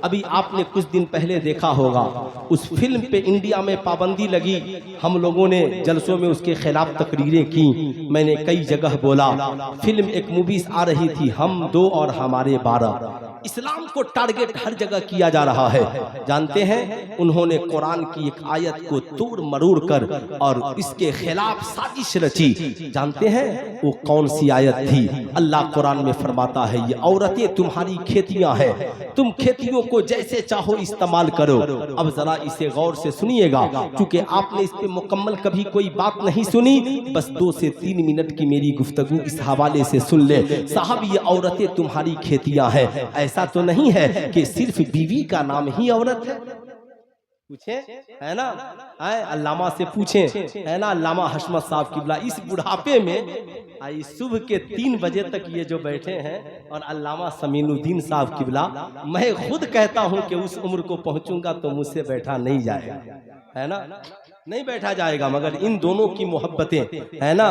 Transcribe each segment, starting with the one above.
अभी आपने कुछ दिन पहले देखा होगा उस फिल्म पे इंडिया में पाबंदी लगी, हम लोगों ने जलसों में उसके खिलाफ तकरीरें की। मैंने कई जगह बोला, फिल्म एक मूवीज आ रही थी हम दो और हमारे 12, इस्लाम को टारगेट हर जगह किया जा रहा है। जानते हैं उन्होंने कुरान की एक आयत को तोड़ मरोड़ कर और इसके खिलाफ साजिश रची। जानते हैं वो कौन सी आयत थी? अल्लाह कुरान में फरमाता है, ये औरतें तुम्हारी खेतियां हैं, तुम खेतियों को जैसे चाहो इस्तेमाल करो। अब जरा इसे गौर से सुनिएगा, क्योंकि आपने इस पे मुकम्मल कभी कोई बात नहीं सुनी। बस 2 से 3 मिनट की मेरी गुफ्तगू इस हवाले से सुन ले। साहब, ये औरतें तुम्हारी खेतियां हैं, ऐसा तो नहीं है कि सिर्फ बीवी का नाम ही औरत है। पूछे है ना, अल्लामा से पूछें, है ना, अल्लामा हशमत साहब किबला इस बुढ़ापे में आई सुबह के 3 बजे तक ये जो बैठे हैं, और अल्लामा समीनुद्दीन साहब किबला, मैं खुद कहता हूं कि उस उम्र को पहुंचूंगा तो मुझसे बैठा नहीं जाएगा, है ना, नहीं बैठा जाएगा। मगर इन दोनों की मोहब्बतें, है ना,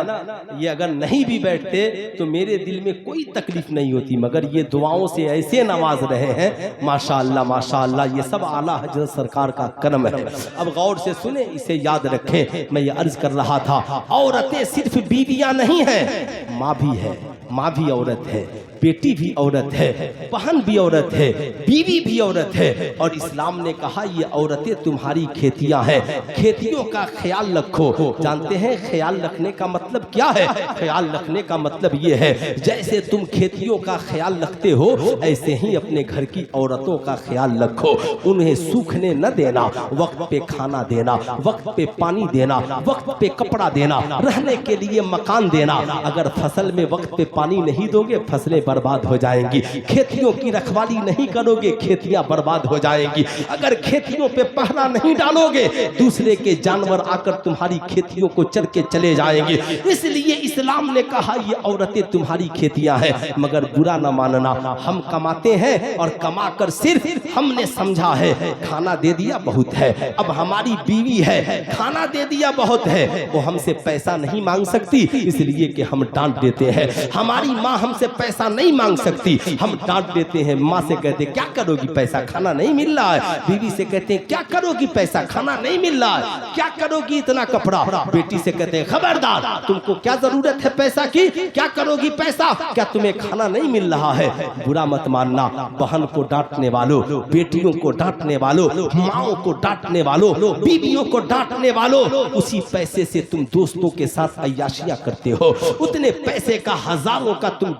ये अगर नहीं भी बैठते तो मेरे दिल में कोई तकलीफ नहीं होती। मगर ये दुआओं से ऐसे नवाज रहे हैं, माशाअल्लाह माशाअल्लाह, ये सब आला हजरत सरकार का करम है। अब गौर से सुने, इसे याद रखें। मैं ये अर्ज कर रहा था, औरतें सिर्फ बीवियां नहीं हैं, माँ भी है, माँ भी औरत है, बेटी भी औरत है, बहन भी औरत है, बीवी भी औरत है। और इस्लाम ने कहा ये औरतें तुम्हारी खेतियां हैं, खेतियों का ख्याल रखो। जानते हैं ख्याल रखने का मतलब क्या है? ख्याल रखने का मतलब ये है, जैसे तुम खेतियों का ख्याल रखते हो ऐसे ही अपने घर की औरतों का ख्याल रखो। उन्हें सूखने न देना, वक्त पे खाना देना, वक्त पे पानी देना, वक्त पे कपड़ा देना, रहने के लिए मकान देना। अगर फसल में वक्त पे पानी नहीं दोगे, फसलें बर्बाद हो जाएंगी। खेतियों की रखवाली नहीं करोगे, खेतियां बर्बाद हो जाएंगी। अगर खेतियों पे पहरा नहीं डालोगे, दूसरे के जानवर आकर तुम्हारी खेतियों को चर के चले जाएंगे। इसलिए इस्लाम ने कहा ये औरतें तुम्हारी खेतियां हैं। मगर बुरा न मानना, हम कमाते हैं और कमाकर सिर्फ हमने समझा है खाना दे दिया बहुत है। अब हमारी बीवी है, खाना दे दिया बहुत है, वो हमसे पैसा नहीं मांग सकती, इसलिए कि हम डांट देते हैं। हमारी माँ हमसे पैसा नहीं मांग सकती, हम डांट देते हैं। माँ से कहते क्या करोगी, पैसा खाना नहीं मिल रहा है। बीवी से कहते हैं क्या करोगी, पैसा खाना नहीं मिल रहा है, क्या करोगी इतना कपड़ा। बेटी से कहते हैं खबरदार, तुमको क्या जरूरत है पैसा की, क्या करोगी पैसा, क्या तुम्हें खाना नहीं मिल रहा है। बुरा मत मानना, बहन को डांटने वालों, बेटियों को डांटने वालों, माओ को डांटने वालों, बीवियों को डांटने वालों, उसी पैसे से तुम दोस्तों के साथ अय्याशियां करते हो। उतने पैसे का हजारों का तुम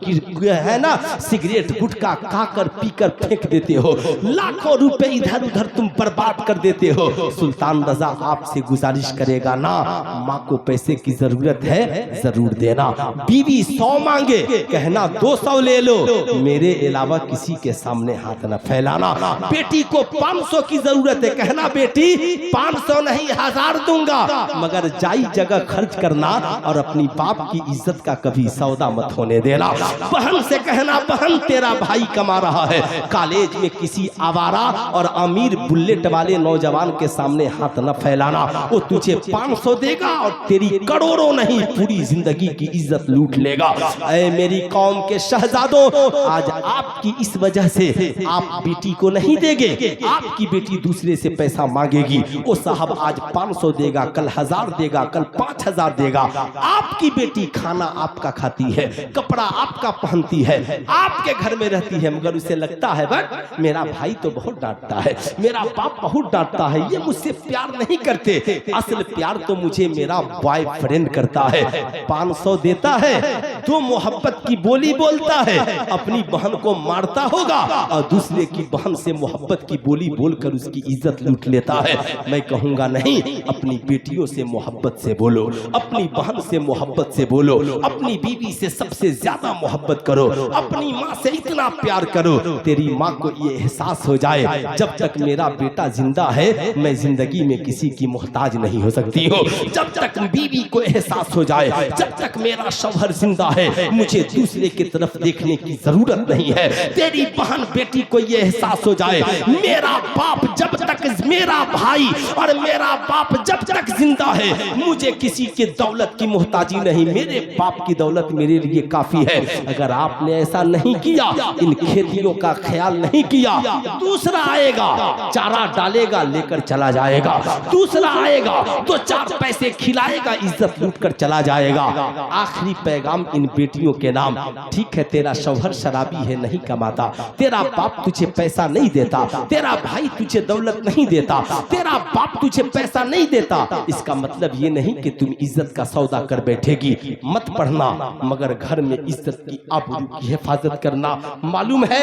है ना सिगरेट गुटखा खाकर पीकर फेंक देते हो। लाखों रुपए इधर उधर तुम बर्बाद कर देते हो। सुल्तान रजा आपसे गुजारिश करेगा ना, माँ को पैसे की जरूरत है जरूर देना। बीवी 100 मांगे, कहना 200 ले लो, मेरे अलावा किसी के सामने हाथ न फैलाना। बेटी को 500 की जरूरत है, कहना बेटी 500 नहीं 1000 दूंगा, मगर जाई जगह खर्च करना और अपनी बाप की इज्जत का कभी सौदा मत होने देना। बहन से कहना बहन तेरा भाई कमा रहा है, कॉलेज में किसी आवारा और अमीर बुलेट वाले नौजवान के सामने हाथ न फैलाना। वो तुझे 500 देगा और तेरी करोड़ों नहीं पूरी जिंदगी की इज्जत लूट लेगा। ऐ मेरी कौम के शहजादों, आज आपकी इस वजह से आप बेटी को नहीं देंगे, आपकी बेटी दूसरे से पैसा मांगेगी। वो साहब आज 500 देगा, कल 1000 देगा, कल 5000 देगा। आपकी बेटी खाना आपका खाती है, कपड़ा आपका पहनती है, आपके घर में रहती है, मगर उसे लगता है बट मेरा भाई तो बहुत डांटता है, मेरा बाप बहुत डांटता है, ये मुझसे प्यार नहीं करते। असल प्यार तो मुझे मेरा बॉयफ्रेंड करता है। 500 देता है, तो मोहब्बत की बोली बोलता है, अपनी बहन को मारता होगा और दूसरे की बहन से मोहब्बत की बोली बोलकर उसकी इज्जत लूट लेता है। मैं कहूंगा नहीं, अपनी बेटियों से मोहब्बत से बोलो, अपनी बहन से मोहब्बत से बोलो, अपनी बीवी से सबसे ज्यादा मोहब्बत करो, अपनी माँ से इतना प्यार करो, तेरी माँ को ये एहसास हो जाए जब तक मेरा बेटा जिंदा है मैं जिंदगी में किसी की मोहताज नहीं हो सकती हूँ। जब तक बीवी को एहसास हो जाए, जब तक मेरा शौहर जिंदा है मुझे दूसरे की तरफ देखने की जरूरत नहीं है। तेरी बहन बेटी को ये एहसास हो जाए, मेरा बाप जब तक, मेरा भाई और मेरा बाप जब तक जिंदा है मुझे किसी के दौलत की मोहताजी नहीं, मेरे बाप की दौलत मेरे लिए काफी है। अगर आप आपने ऐसा नहीं किया, इन खेतियों का ख्याल नहीं किया। दूसरा आएगा, चारा डालेगा, लेकर चला जाएगा। दूसरा आएगा तो 4 पैसे खिलाएगा, इज्जत लूट कर चला जाएगा। आखिरी पैगाम इन बेटियों के नाम, ठीक है तेरा शौहर शराबी है, नहीं कमाता, तेरा बाप तुझे पैसा नहीं देता, तेरा भाई तुझे दौलत नहीं देता, तेरा बाप तुझे पैसा नहीं देता, इसका मतलब ये नहीं कि तुम इज्जत का सौदा कर बैठेगी। मत पढ़ना, मगर घर में इज्जत की आबरू की हिफाजत करना। मालूम है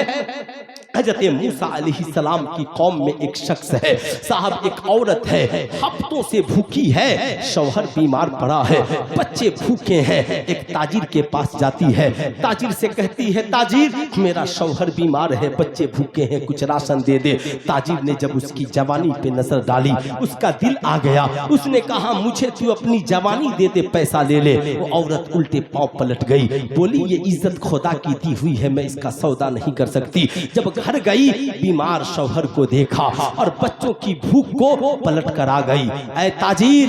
हजरत मूसा अलैहिस्सलाम की कौम में एक शख्स है साहब, एक औरत है, हफ्तों से भूखी है, शौहर बीमार पड़ा है, बच्चे भूखे हैं। एक ताजिर के पास जाती है, ताजिर से कहती है, ताजिर मेरा शौहर बीमार है, बच्चे भूखे हैं, कुछ राशन दे दे। ताजिर ने जब उसकी जवानी पे नजर डाली, उसका दिल आ गया, उसने कहा मुझे तू अपनी जवानी दे दे, पैसा ले ले। वो औरत उल्टे पांव पलट गई, बोली ये इज्जत खुदा की दी हुई है, मैं इसका सौदा नहीं कर सकती। जब घर गई, बीमार शौहर को देखा और बच्चों की भूख को पलट कर आ गई। ऐ ताजिर,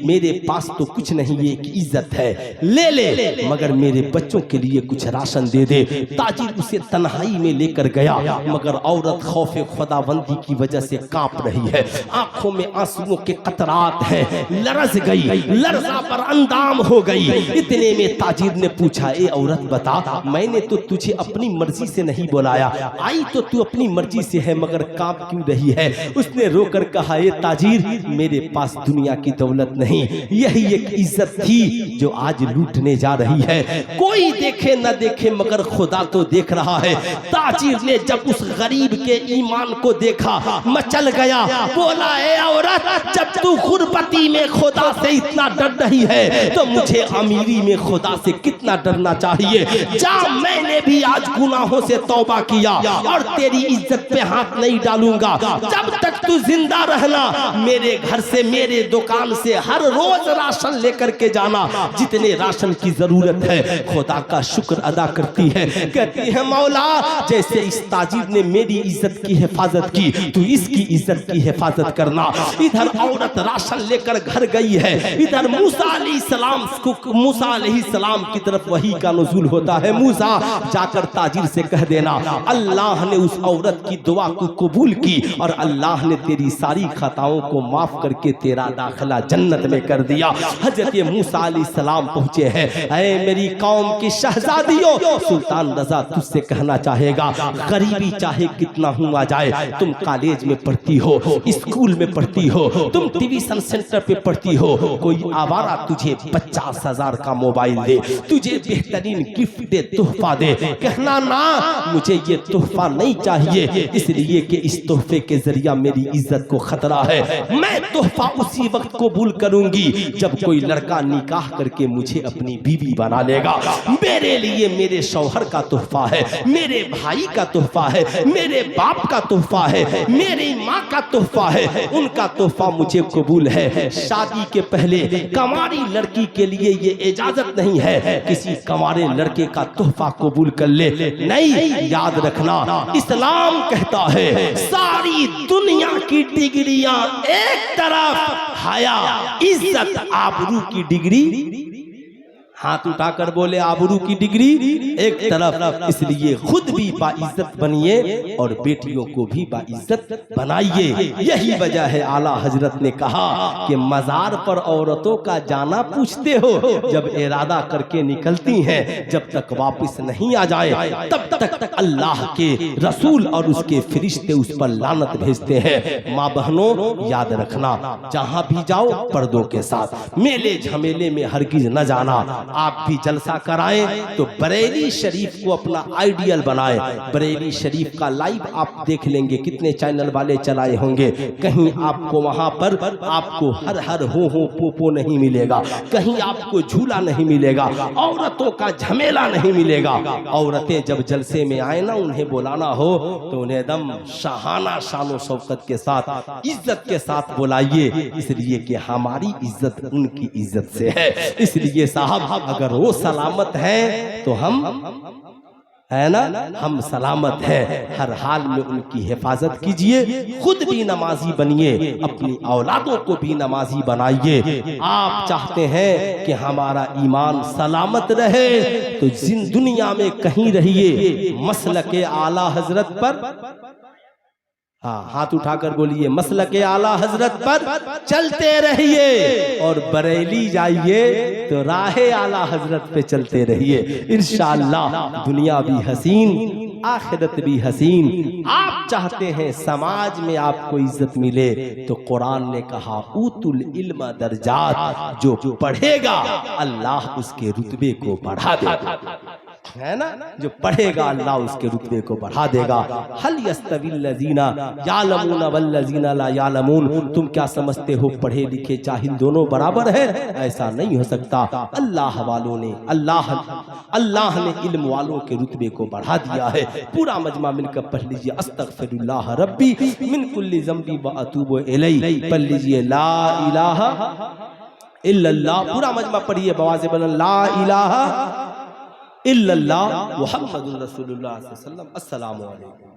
मेरे पास तो कुछ नहीं, ये एक इज्जत है, ले ले, मगर मेरे बच्चों के लिए कुछ राशन दे दे। ताजिर उसे तन्हाई में लेकर गया, मगर औरत खौफे खुदाबंदी की वजह से कांप रही है, आंखों में आंसुओं के कतरात हैं, लरज गई, लरजा पर अंदाम हो गई। इतने में ताजिर ने पूछा, ए औरत बता, मैंने तो तुझे अपनी मर्जी से नहीं बुलाया, आई तो तू अपनी मर्जी से है, मगर कांप क्यों रही है? उसने रोकर कहा, ए ताजिर मेरे पास दुनिया की दौलत नहीं, यही एक इज्जत थी जो आज लूटने जा रही है। कोई देखे न देखे मगर खुदा तो देख रहा है। ताजिर ने जब उस गरीब के ईमान को देखा, मचल गया, बोला, ए औरत जब तू गुरबती में खुदा से इतना डर रही है तो मुझे अमीरी में खुदा से कितना डरना चाहिए। जा, मैंने भी आज गुनाहों से तौबा किया और तेरी इज्जत पे हाथ नहीं डालूंगा। जब तक तू जिंदा रहना, मेरे घर से, मेरे दुकान से हर रोज राशन लेकर के जाना, जितने राशन की जरूरत है। खुदा का शुक्र अदा करती है, कहती है, मौला जैसे इस ताजिर ने मेरी इज्जत की हिफाजत की, तू इसकी इज्जत की हिफाजत करना। इधर औरत राशन लेकर घर गई है, इधर मूसा अलैहिस्सलाम की तरफ वही का नुज़ूल होता है। मूसा जाकर ताजिर से कह देना, अल्लाह ने उस औरत की दुआ को कबूल की और अल्लाह ने तेरी सारी खताओं को माफ करके तेरा दाखिला जन्नत में कर दिया। हजरत मूसा अलैहिस्सलाम पहुंचे हैं, ऐ मेरी कौम की शहजादियों, सुल्तान रजा तुझसे कहना चाहेगा, गरीबी चाहे कितना हुआ जाए, तुम कॉलेज में पढ़ती हो, स्कूल में पढ़ती हो, तुम ट्यूशन सेंटर पे पढ़ती हो, कोई आवारा तुझे 50,000 का मोबाइल दे, तुझे बेहतरीन गिफ्ट दे, तोहफा दे, कहना ना मुझे ये तोहफा नहीं चाहिए, इसलिए कि इस तोहफे के जरिया मेरी इज्जत को खतरा है। मैं तोहफा उसी वक्त कबूल करूंगी जब कोई लड़का निकाह करके मुझे अपनी बीवी बना लेगा। मेरे लिए मेरे शौहर का तोहफा है, मेरे भाई का तोहफा है, मेरे बाप का तोहफा है, मेरी माँ का तोहफा है, उनका तोहफा मुझे कबूल है। शादी के पहले कमारी लड़की के लिए ये इजाजत नहीं है किसी कमारे लड़के का तोहफा कबूल कर ले, नहीं। याद रखना, इस्लाम कहता है सारी दुनिया की डिग्रियां एक तरफ, हया, इज्जत, आबरू की डिग्री, हाथ उठाकर बोले आबरू की डिग्री एक तरफ। इसलिए खुद भी बाइज्जत बनिए और बेटियों को भी बाइज्जत बनाइए। यही वजह है आला हजरत ने कहा कि मजार पर औरतों का जाना पूछते हो, जब इरादा करके निकलती हैं, जब तक वापस नहीं आ जाए तब तक अल्लाह के रसूल और उसके फरिश्ते उस पर लानत भेजते हैं। माँ बहनों याद रखना, जहाँ भी जाओ पर्दों के साथ, मेले झमेले में हरगिज न जाना। आप भी जलसा कराएं तो बरेली शरीफ को अपना आइडियल बनाएं। बरेली शरीफ का लाइव आप देख लेंगे, कितने चैनल वाले चलाए होंगे, कहीं आपको वहां पर आपको हर हर हो पोपो नहीं मिलेगा, कहीं आपको झूला नहीं मिलेगा, औरतों का झमेला नहीं मिलेगा। औरतें जब जलसे में आए ना, उन्हें बुलाना हो तो उन्हें एकदम शाहाना शानो शौकत के साथ, इज्जत के साथ बुलाइए, इसलिए कि हमारी इज्जत उनकी इज्जत से है। इसलिए साहब अगर वो सलामत है तो हम है ना, हम सलामत हैं। हर हाल में उनकी हिफाजत कीजिए, खुद भी नमाजी बनिए, अपनी औलादों को भी नमाजी बनाइए। आप चाहते हैं कि हमारा ईमान सलामत रहे तो जिन दुनिया में कहीं रहिए मसलके आला हजरत पर, हाँ हाथ उठाकर बोलिए, मसलके आला हजरत पर चलते रहिए, और बरेली जाइए तो राहे आला हजरत पे चलते रहिए। इंशाअल्लाह दुनिया भी हसीन, आखिरत भी हसीन। आप चाहते हैं समाज में आपको इज्जत मिले तो कुरान ने कहा ऊतुल इल्म दर्जात, जो पढ़ेगा अल्लाह उसके रुतबे को बढ़ा देगा, है ना, जो पढ़ेगा अल्लाह उसके रुतबे को बढ़ा देगा। हल यस्तविल लजीना यालमून वल लजीना ला यालमून, तुम क्या समझते हो पढ़े लिखे जाहिल दोनों बराबर है? ऐसा नहीं हो सकता। अल्लाह वालों ने अल्लाह ने इल्म वालों के रुतबे को बढ़ा दिया है। पूरा मजमा मिलकर पढ़ लीजिए, अस्तगफिरुल्लाह रब्बी मिन कुल्ली ज़ंबी व अतूबु इलैहि, पढ़ लीजिए ला इलाहा इल्लल्लाह, पूरा मजमा पढ़िए बवाज़े बुलंद, ला इलाहा इल्लल्लाह मुहम्मदुर रसूलुल्लाह सल्लल्लाहु अलैहि वसल्लम। अस्सलामु अलैकुम।